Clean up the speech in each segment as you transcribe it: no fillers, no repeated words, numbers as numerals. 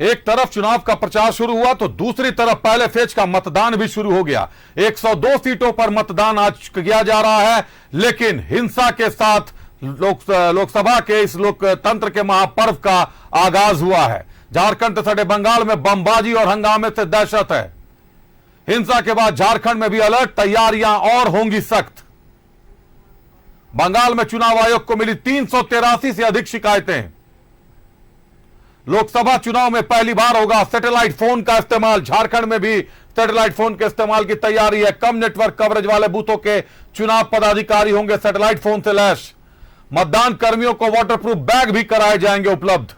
एक तरफ चुनाव का प्रचार शुरू हुआ तो दूसरी तरफ पहले फेज का मतदान भी शुरू हो गया। 102 सीटों पर मतदान आज किया जा रहा है, लेकिन हिंसा के साथ लोकसभा के इस लोकतंत्र के महापर्व का आगाज हुआ है। झारखंड से सटे बंगाल में बमबाजी और हंगामे से दहशत है। हिंसा के बाद झारखंड में भी अलर्ट, तैयारियां और होंगी सख्त। बंगाल में चुनाव आयोग को मिली 383 से अधिक शिकायतें। लोकसभा चुनाव में पहली बार होगा सैटेलाइट फोन का इस्तेमाल। झारखंड में भी सैटेलाइट फोन के इस्तेमाल की तैयारी है। कम नेटवर्क कवरेज वाले बूथों के चुनाव पदाधिकारी होंगे सैटेलाइट फोन से लैस। मतदान कर्मियों को वाटरप्रूफ बैग भी कराए जाएंगे उपलब्ध।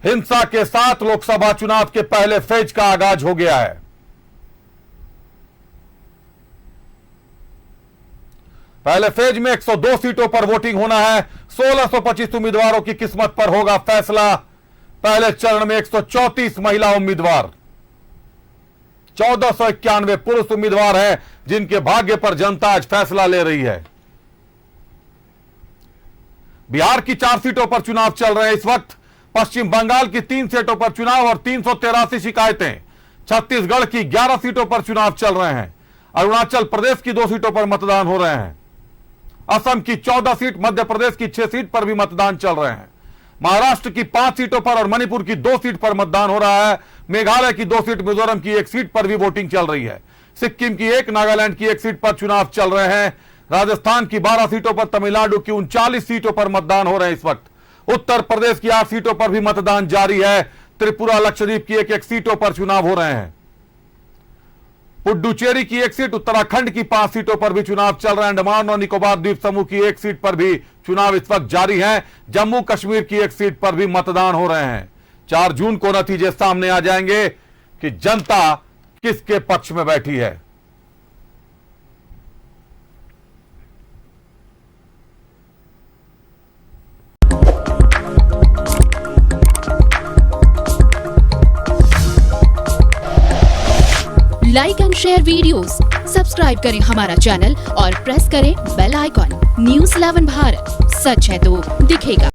हिंसा के साथ लोकसभा चुनाव के पहले फेज का आगाज हो गया है। पहले फेज में 102 सीटों पर वोटिंग होना है। 1625 उम्मीदवारों की किस्मत पर होगा फैसला। पहले चरण में 134 महिला उम्मीदवार, 1491 पुरुष उम्मीदवार हैं, जिनके भाग्य पर जनता आज फैसला ले रही है। बिहार की 4 सीटों पर चुनाव चल रहे हैं इस वक्त। पश्चिम बंगाल की 3 सीटों पर चुनाव और 383 शिकायतें। छत्तीसगढ़ की 11 सीटों पर चुनाव चल रहे हैं। अरुणाचल प्रदेश की 2 सीटों पर मतदान हो रहे हैं। असम की 14 सीट, मध्य प्रदेश की 6 सीट पर भी मतदान चल रहे हैं। महाराष्ट्र की 5 सीटों पर और मणिपुर की 2 सीट पर मतदान हो रहा है। मेघालय की 2 सीट, मिजोरम की 1 सीट पर भी वोटिंग चल रही है। सिक्किम की 1, नागालैंड की 1 सीट पर चुनाव चल रहे हैं। राजस्थान की 12 सीटों पर, तमिलनाडु की 39 सीटों पर मतदान हो रहे हैं इस वक्त। उत्तर प्रदेश की 8 सीटों पर भी मतदान जारी है। त्रिपुरा, लक्षद्वीप की 1-1 सीटों पर चुनाव हो रहे हैं। पुडुचेरी की 1 सीट, उत्तराखंड की 5 सीटों पर भी चुनाव चल रहे हैं। अंडमान और निकोबार द्वीप समूह की 1 सीट पर भी चुनाव इस वक्त जारी है। जम्मू कश्मीर की 1 सीट पर भी मतदान हो रहे हैं। 4 जून को नतीजे सामने आ जाएंगे कि जनता किसके पक्ष में बैठी है। Like and share videos, subscribe करें हमारा चैनल और प्रेस करें बेल आइकॉन। न्यूज़ 11 भारत, सच है तो दिखेगा।